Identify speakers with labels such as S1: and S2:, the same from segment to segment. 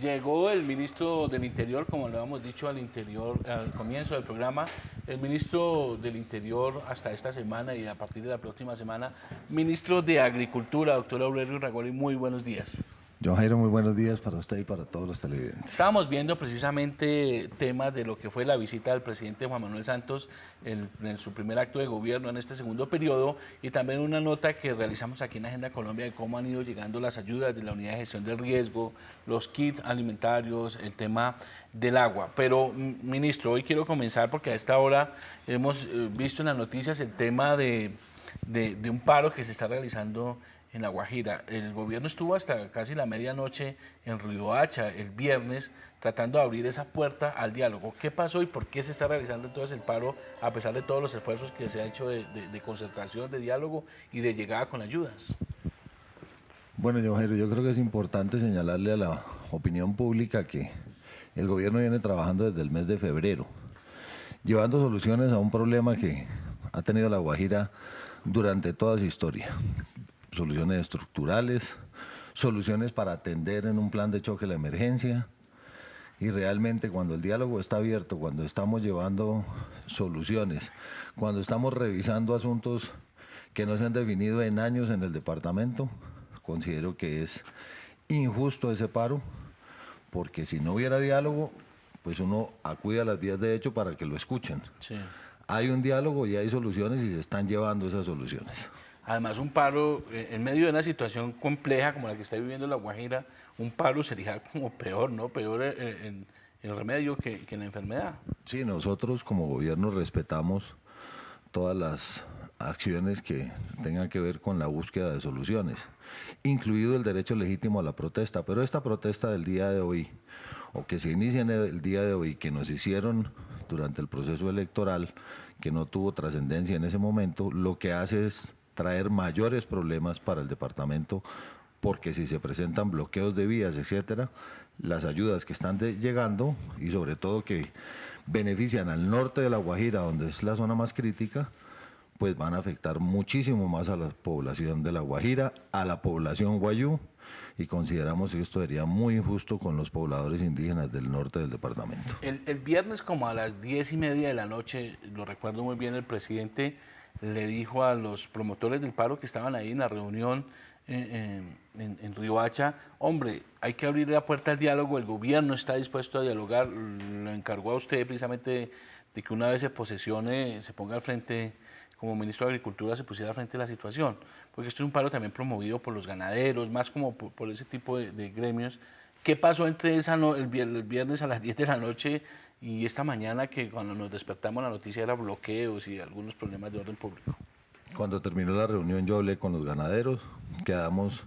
S1: llegó el ministro del Interior, como lo habíamos dicho al comienzo del programa, el ministro del Interior hasta esta semana y a partir de la próxima semana, ministro de Agricultura, doctor Aurelio Ragoli, muy buenos días.
S2: John Jairo, muy buenos días para usted y para todos los televidentes.
S1: Estábamos viendo precisamente temas de lo que fue la visita del presidente Juan Manuel Santos en su primer acto de gobierno en este segundo periodo y también una nota que realizamos aquí en Agenda Colombia de cómo han ido llegando las ayudas de la Unidad de Gestión del Riesgo, los kits alimentarios, el tema del agua. Pero, ministro, hoy quiero comenzar porque a esta hora hemos visto en las noticias el tema de un paro que se está realizando en La Guajira. El gobierno estuvo hasta casi la medianoche en Riohacha el viernes tratando de abrir esa puerta al diálogo. ¿Qué pasó y por qué se está realizando entonces el paro a pesar de todos los esfuerzos que se ha hecho de concertación, de diálogo y de llegada con ayudas?
S2: Bueno, John Jairo, yo creo que es importante señalarle a la opinión pública que el gobierno viene trabajando desde el mes de febrero, llevando soluciones a un problema que ha tenido La Guajira durante toda su historia. Soluciones estructurales, soluciones para atender en un plan de choque la emergencia y realmente cuando el diálogo está abierto, cuando estamos llevando soluciones, cuando estamos revisando asuntos que no se han definido en años en el departamento, considero que es injusto ese paro porque si no hubiera diálogo, pues uno acude a las vías de hecho para que lo escuchen.
S1: Sí.
S2: Hay un diálogo y hay soluciones y se están llevando esas soluciones.
S1: Además, un paro, en medio de una situación compleja como la que está viviendo La Guajira, un paro sería como peor, ¿no? Peor en el remedio que en la enfermedad.
S2: Sí, nosotros como gobierno respetamos todas las acciones que tengan que ver con la búsqueda de soluciones, incluido el derecho legítimo a la protesta, pero esta protesta del día de hoy, o que se inicia en el día de hoy, que nos hicieron durante el proceso electoral, que no tuvo trascendencia en ese momento, lo que hace es traer mayores problemas para el departamento, porque si se presentan bloqueos de vías, etcétera, las ayudas que están llegando y sobre todo que benefician al norte de La Guajira, donde es la zona más crítica, pues van a afectar muchísimo más a la población de La Guajira, a la población guayú, y consideramos que esto sería muy injusto con los pobladores indígenas del norte del departamento.
S1: El viernes como a las 10:30 de la noche, lo recuerdo muy bien, el presidente le dijo a los promotores del paro que estaban ahí en la reunión en Riohacha, hombre, hay que abrir la puerta al diálogo, el gobierno está dispuesto a dialogar, lo encargó a usted precisamente de que una vez se posesione, se ponga al frente, como ministro de Agricultura, se pusiera al frente de la situación, porque esto es un paro también promovido por los ganaderos, más como por ese tipo de gremios. ¿Qué pasó entre el viernes a las 10 de la noche y esta mañana que cuando nos despertamos la noticia era bloqueos y algunos problemas de orden público?
S2: Cuando terminó la reunión yo hablé con los ganaderos, quedamos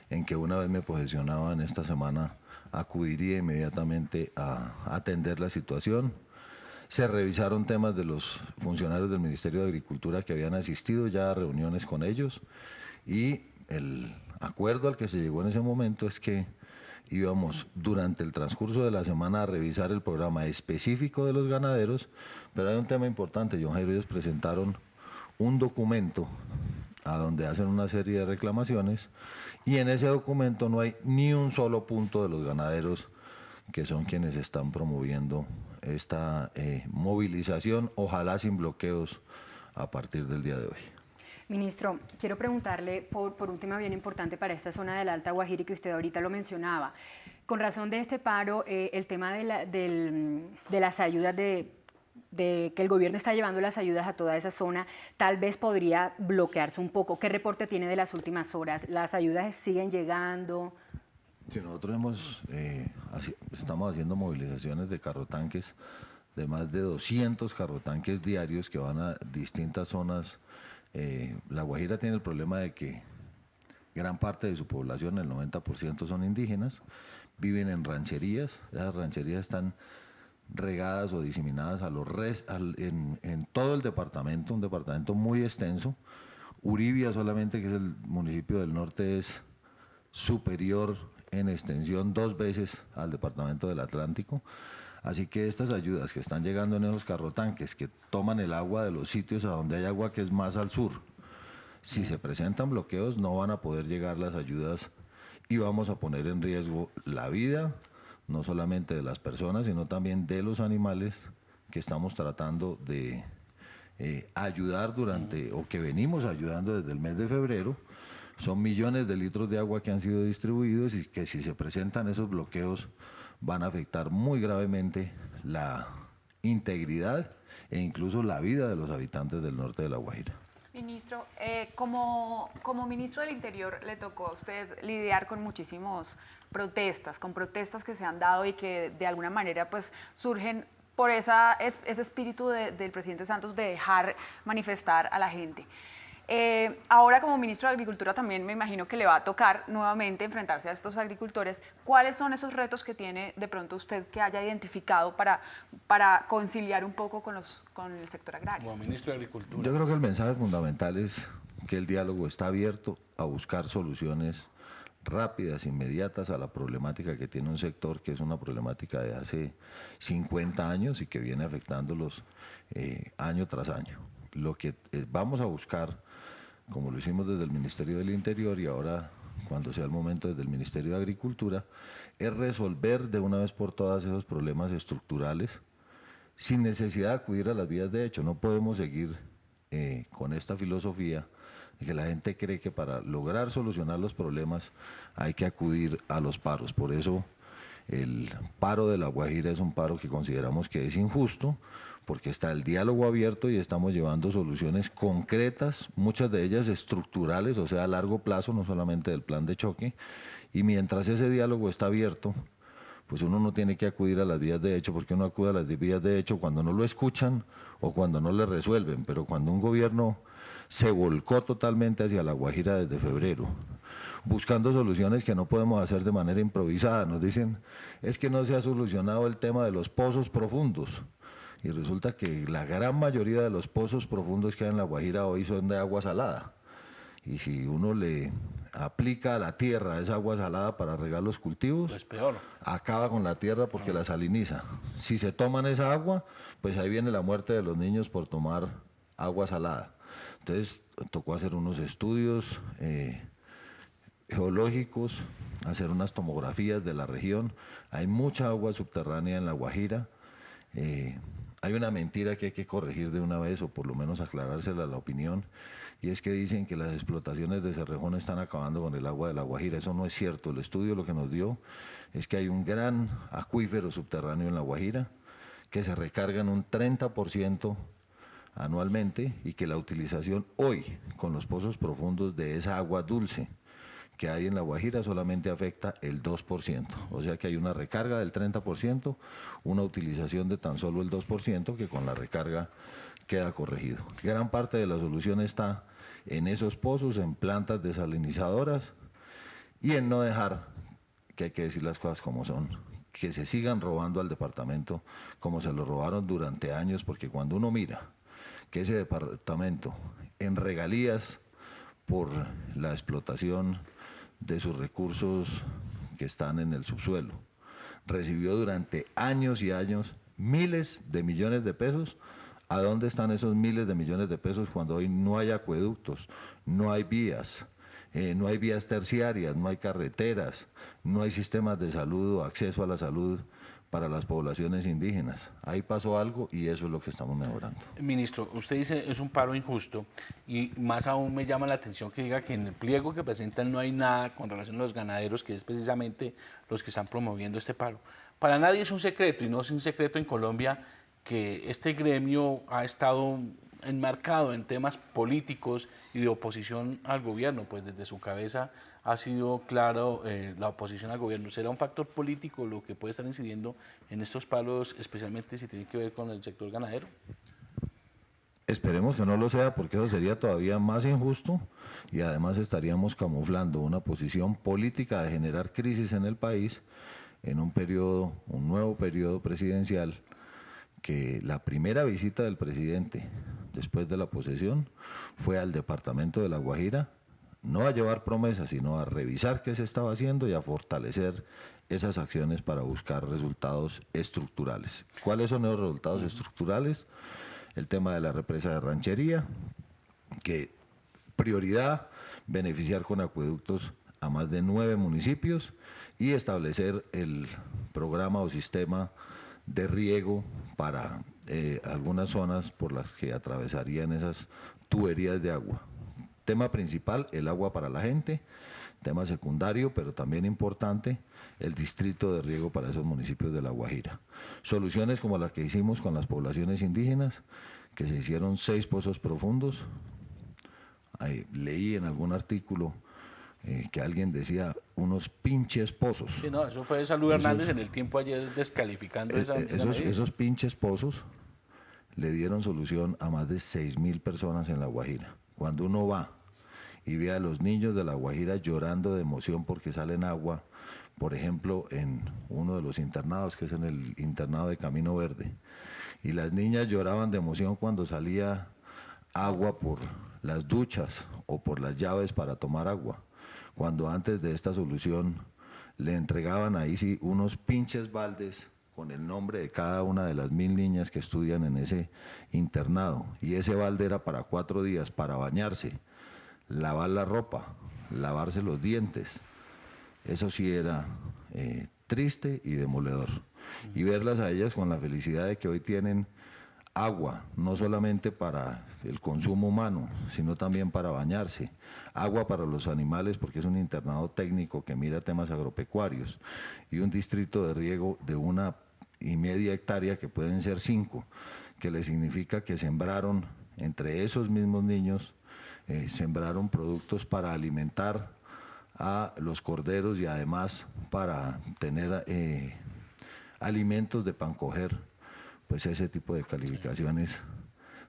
S2: en que una vez me posesionaba en esta semana acudiría inmediatamente a atender la situación. Se revisaron temas de los funcionarios del Ministerio de Agricultura que habían asistido ya a reuniones con ellos y el acuerdo al que se llegó en ese momento es que íbamos durante el transcurso de la semana a revisar el programa específico de los ganaderos, pero hay un tema importante, John Jairo, ellos presentaron un documento a donde hacen una serie de reclamaciones y en ese documento no hay ni un solo punto de los ganaderos que son quienes están promoviendo esta movilización, ojalá sin bloqueos a partir del día de hoy.
S3: Ministro, quiero preguntarle por un tema bien importante para esta zona de la Alta Guajira y que usted ahorita lo mencionaba. Con razón de este paro, el tema de las ayudas, de que el gobierno está llevando las ayudas a toda esa zona, tal vez podría bloquearse un poco. ¿Qué reporte tiene de las últimas horas? ¿Las ayudas siguen llegando?
S2: Sí, nosotros estamos haciendo movilizaciones de carrotanques, de más de 200 carrotanques diarios que van a distintas zonas. La Guajira tiene el problema de que gran parte de su población, el 90% son indígenas, viven en rancherías, esas rancherías están regadas o diseminadas en todo el departamento, un departamento muy extenso. Uribia solamente, que es el municipio del norte, es superior en extensión 2 veces al departamento del Atlántico. Así que estas ayudas que están llegando en esos carrotanques que toman el agua de los sitios a donde hay agua que es más al sur, si se presentan bloqueos no van a poder llegar las ayudas y vamos a poner en riesgo la vida no solamente de las personas, sino también de los animales que estamos tratando de ayudar durante, o que venimos ayudando desde el mes de febrero. Son millones de litros de agua que han sido distribuidos y que si se presentan esos bloqueos van a afectar muy gravemente la integridad e incluso la vida de los habitantes del norte de La Guajira.
S4: Ministro, como ministro del Interior le tocó a usted lidiar con muchísimas protestas, que se han dado y que de alguna manera pues surgen por ese espíritu del presidente Santos de dejar manifestar a la gente. Ahora como ministro de Agricultura también me imagino que le va a tocar nuevamente enfrentarse a estos agricultores. ¿Cuáles son esos retos que tiene de pronto usted que haya identificado para conciliar un poco con el sector agrario?
S1: Como ministro de Agricultura.
S2: Yo creo que el mensaje fundamental es que el diálogo está abierto a buscar soluciones rápidas, inmediatas a la problemática que tiene un sector que es una problemática de hace 50 años y que viene afectándolos año tras año. Lo que vamos a buscar, como lo hicimos desde el Ministerio del Interior y ahora cuando sea el momento desde el Ministerio de Agricultura, es resolver de una vez por todas esos problemas estructurales sin necesidad de acudir a las vías de hecho. No podemos seguir con esta filosofía de que la gente cree que para lograr solucionar los problemas hay que acudir a los paros. Por eso el paro de La Guajira es un paro que consideramos que es injusto, porque está el diálogo abierto y estamos llevando soluciones concretas, muchas de ellas estructurales, o sea, a largo plazo, no solamente del plan de choque, y mientras ese diálogo está abierto, pues uno no tiene que acudir a las vías de hecho, porque uno acude a las vías de hecho cuando no lo escuchan o cuando no le resuelven, pero cuando un gobierno se volcó totalmente hacia La Guajira desde febrero, buscando soluciones que no podemos hacer de manera improvisada. Nos dicen, es que no se ha solucionado el tema de los pozos profundos. Y resulta que la gran mayoría de los pozos profundos que hay en La Guajira hoy son de agua salada. Y si uno le aplica a la tierra esa agua salada para regar los cultivos,
S1: Pues peor.
S2: acaba con la tierra porque la saliniza. Si se toman esa agua, pues ahí viene la muerte de los niños por tomar agua salada. Entonces tocó hacer unos estudios geológicos, hacer unas tomografías de la región. Hay mucha agua subterránea en La Guajira. Hay una mentira que hay que corregir de una vez, o por lo menos aclarársela a la opinión, y es que dicen que las explotaciones de Cerrejón están acabando con el agua de La Guajira. Eso no es cierto. El estudio lo que nos dio es que hay un gran acuífero subterráneo en La Guajira que se recarga en un 30% anualmente y que la utilización hoy con los pozos profundos de esa agua dulce que hay en La Guajira solamente afecta el 2%, o sea que hay una recarga del 30%, una utilización de tan solo el 2%, que con la recarga queda corregido. Gran parte de la solución está en esos pozos, en plantas desalinizadoras y en no dejar, que hay que decir las cosas como son, que se sigan robando al departamento como se lo robaron durante años, porque cuando uno mira que ese departamento en regalías por la explotación de sus recursos que están en el subsuelo, recibió durante años y años miles de millones de pesos. ¿A dónde están esos miles de millones de pesos cuando hoy no hay acueductos, no hay vías, no hay vías terciarias, no hay carreteras, no hay sistemas de salud o acceso a la salud para las poblaciones indígenas? Ahí pasó algo y eso es lo que estamos mejorando.
S1: Ministro, usted dice es un paro injusto y más aún me llama la atención que diga que en el pliego que presentan no hay nada con relación a los ganaderos, que es precisamente los que están promoviendo este paro. Para nadie es un secreto, y no es un secreto en Colombia, que este gremio ha estado enmarcado en temas políticos y de oposición al gobierno, pues desde su cabeza ha sido claro la oposición al gobierno. ¿Será un factor político lo que puede estar incidiendo en estos paros, especialmente si tiene que ver con el sector ganadero?
S2: Esperemos que no lo sea, porque eso sería todavía más injusto y además estaríamos camuflando una posición política de generar crisis en el país en un periodo, un nuevo periodo presidencial, que la primera visita del presidente después de la posesión fue al departamento de La Guajira, no a llevar promesas, sino a revisar qué se estaba haciendo y a fortalecer esas acciones para buscar resultados estructurales. ¿Cuáles son esos resultados estructurales? El tema de la represa de Ranchería, que prioridad, beneficiar con acueductos a más de 9 municipios y establecer el programa o sistema de riego para algunas zonas por las que atravesarían esas tuberías de agua. Tema principal, el agua para la gente. Tema secundario, pero también importante, el distrito de riego para esos municipios de La Guajira. Soluciones como las que hicimos con las poblaciones indígenas, que se hicieron 6 pozos profundos. Leí en algún artículo que alguien decía unos pinches pozos.
S1: Sí, no, eso fue Salud Hernández en el tiempo ayer descalificando esa medida.
S2: Esos pinches pozos le dieron solución a más de 6.000 personas en La Guajira. Cuando uno va y ve a los niños de La Guajira llorando de emoción porque salen agua, por ejemplo, en uno de los internados, que es en el internado de Camino Verde, y las niñas lloraban de emoción cuando salía agua por las duchas o por las llaves para tomar agua, cuando antes de esta solución le entregaban ahí sí unos pinches baldes con el nombre de cada una de las 1.000 niñas que estudian en ese internado, y ese balde era para 4 días, para bañarse, lavar la ropa, lavarse los dientes. Eso sí era triste y demoledor. Y verlas a ellas con la felicidad de que hoy tienen agua, no solamente para el consumo humano, sino también para bañarse, agua para los animales, porque es un internado técnico que mira temas agropecuarios, y un distrito de riego de 1,5 hectáreas, que pueden ser 5, que le significa que sembraron entre esos mismos niños, sembraron productos para alimentar a los corderos y además para tener alimentos de pan coger. Pues ese tipo de calificaciones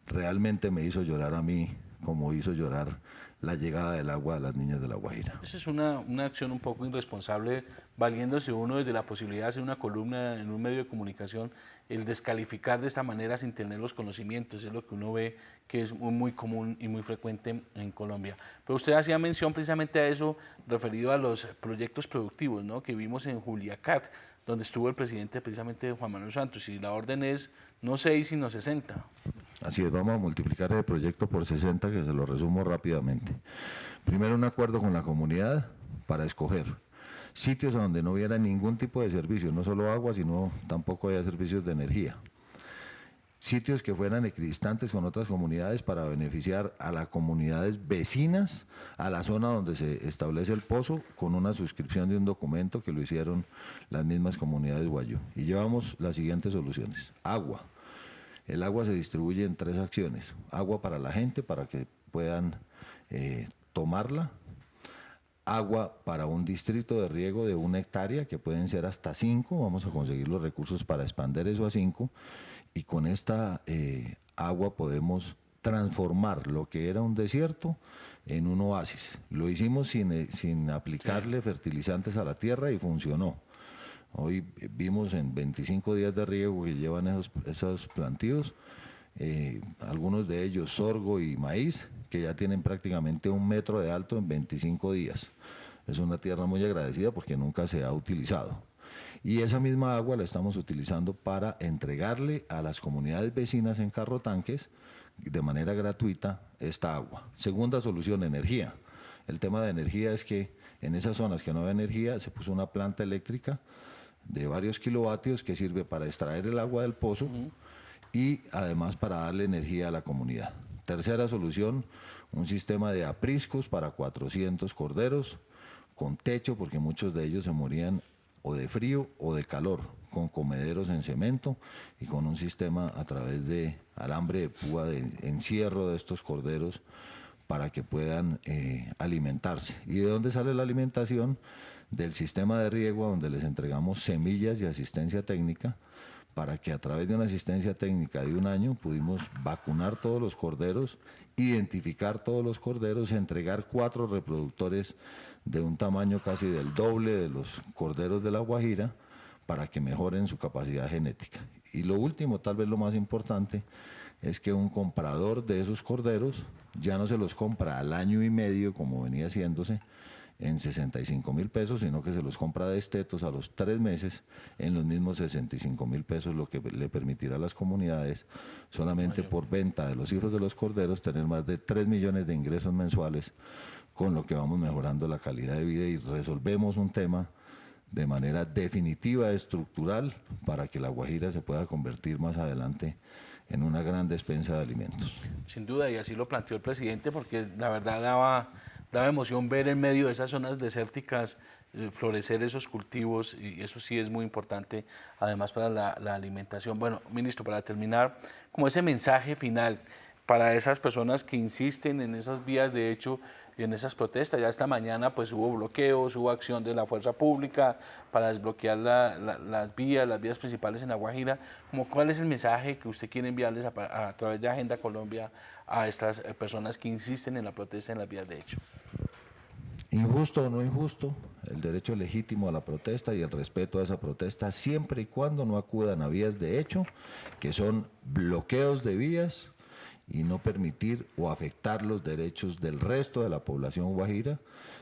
S2: realmente me hizo llorar a mí, como hizo llorar la llegada del agua a las niñas de La Guajira.
S1: Esa es una acción un poco irresponsable, valiéndose uno desde la posibilidad de hacer una columna en un medio de comunicación, el descalificar de esta manera sin tener los conocimientos, es lo que uno ve que es muy común y muy frecuente en Colombia. Pero usted hacía mención precisamente a eso, referido a los proyectos productivos, ¿no?, que vimos en Juliacat, donde estuvo el presidente precisamente Juan Manuel Santos, y la orden es no 6 sino 60.
S2: Así es, vamos a multiplicar el proyecto por 60, que se lo resumo rápidamente. Primero, un acuerdo con la comunidad para escoger sitios donde no hubiera ningún tipo de servicio, no solo agua, sino tampoco haya servicios de energía. Sitios que fueran equidistantes con otras comunidades para beneficiar a las comunidades vecinas a la zona donde se establece el pozo, con una suscripción de un documento que lo hicieron las mismas comunidades guayú. Y llevamos las siguientes soluciones. Agua. El agua se distribuye en 3 acciones. Agua para la gente, para que puedan tomarla. Agua para un distrito de riego de 1 hectárea, que pueden ser hasta 5. Vamos a conseguir los recursos para expandir eso a 5. Y con esta agua podemos transformar lo que era un desierto en un oasis. Lo hicimos sin aplicarle fertilizantes a la tierra y funcionó. Hoy vimos en 25 días de riego que llevan esos plantíos, algunos de ellos sorgo y maíz, que ya tienen prácticamente 1 metro de alto en 25 días. Es una tierra muy agradecida porque nunca se ha utilizado. Y esa misma agua la estamos utilizando para entregarle a las comunidades vecinas en carrotanques de manera gratuita esta agua. Segunda solución, energía. El tema de energía es que en esas zonas que no hay energía se puso una planta eléctrica de varios kilovatios que sirve para extraer el agua del pozo y además para darle energía a la comunidad. Tercera solución, un sistema de apriscos para 400 corderos con techo, porque muchos de ellos se morían o de frío o de calor, con comederos en cemento y con un sistema a través de alambre de púa de encierro de estos corderos para que puedan alimentarse. ¿Y de dónde sale la alimentación? Del sistema de riego, donde les entregamos semillas y asistencia técnica, para que a través de una asistencia técnica de 1 año pudimos vacunar todos los corderos, identificar todos los corderos, entregar 4 reproductores de un tamaño casi del doble de los corderos de La Guajira, para que mejoren su capacidad genética. Y lo último, tal vez lo más importante, es que un comprador de esos corderos ya no se los compra al 1 año y medio, como venía haciéndose, en 65.000 pesos, sino que se los compra de estetos a los 3 meses en los mismos 65.000 pesos, lo que le permitirá a las comunidades, solamente por venta de los hijos de los corderos, tener más de 3 millones de ingresos mensuales con lo que vamos mejorando la calidad de vida y resolvemos un tema de manera definitiva, estructural, para que La Guajira se pueda convertir más adelante en una gran despensa de alimentos.
S1: Sin duda, y así lo planteó el presidente, porque la verdad daba emoción ver en medio de esas zonas desérticas florecer esos cultivos, y eso sí es muy importante, además para la alimentación. Bueno, ministro, para terminar, como ese mensaje final para esas personas que insisten en esas vías de hecho y en esas protestas. Ya esta mañana pues hubo bloqueos, hubo acción de la fuerza pública para desbloquear las vías principales en La Guajira. ¿Cuál es el mensaje que usted quiere enviarles a través de Agenda Colombia a estas personas que insisten en la protesta en las vías de hecho?
S2: Injusto o no injusto, el derecho legítimo a la protesta y el respeto a esa protesta siempre y cuando no acudan a vías de hecho, que son bloqueos de vías, y no permitir o afectar los derechos del resto de la población guajira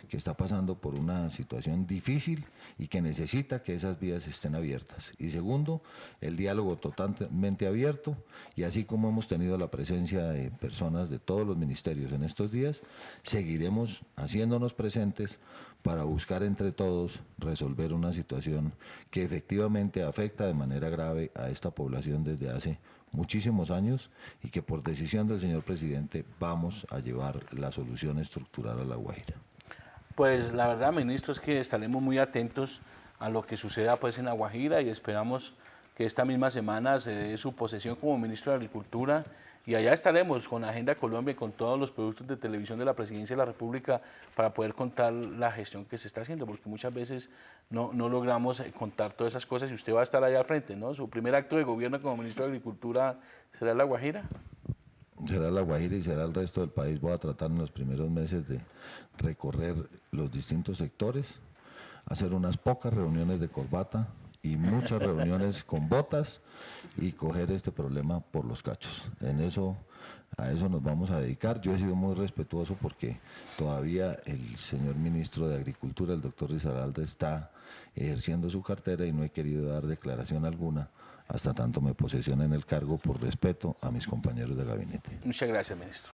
S2: que está pasando por una situación difícil y que necesita que esas vías estén abiertas. Y segundo, el diálogo totalmente abierto, y así como hemos tenido la presencia de personas de todos los ministerios en estos días, seguiremos haciéndonos presentes para buscar entre todos resolver una situación que efectivamente afecta de manera grave a esta población desde hace muchísimos años y que por decisión del señor presidente vamos a llevar la solución estructural a La Guajira.
S1: Pues la verdad, ministro, es que estaremos muy atentos a lo que suceda pues en La Guajira y esperamos que esta misma semana se dé su posesión como ministro de Agricultura, y allá estaremos con Agenda Colombia y con todos los productos de televisión de la Presidencia de la República para poder contar la gestión que se está haciendo, porque muchas veces no logramos contar todas esas cosas y usted va a estar allá al frente, ¿no? Su primer acto de gobierno como ministro de Agricultura será en La Guajira.
S2: Será La Guajira y será el resto del país. Voy a tratar en los primeros meses de recorrer los distintos sectores, hacer unas pocas reuniones de corbata y muchas reuniones con botas y coger este problema por los cachos. A eso nos vamos a dedicar. Yo he sido muy respetuoso porque todavía el señor ministro de Agricultura, el doctor Risaralda, está ejerciendo su cartera y no he querido dar declaración alguna hasta tanto me posesione en el cargo por respeto a mis compañeros de gabinete.
S1: Muchas gracias, ministro.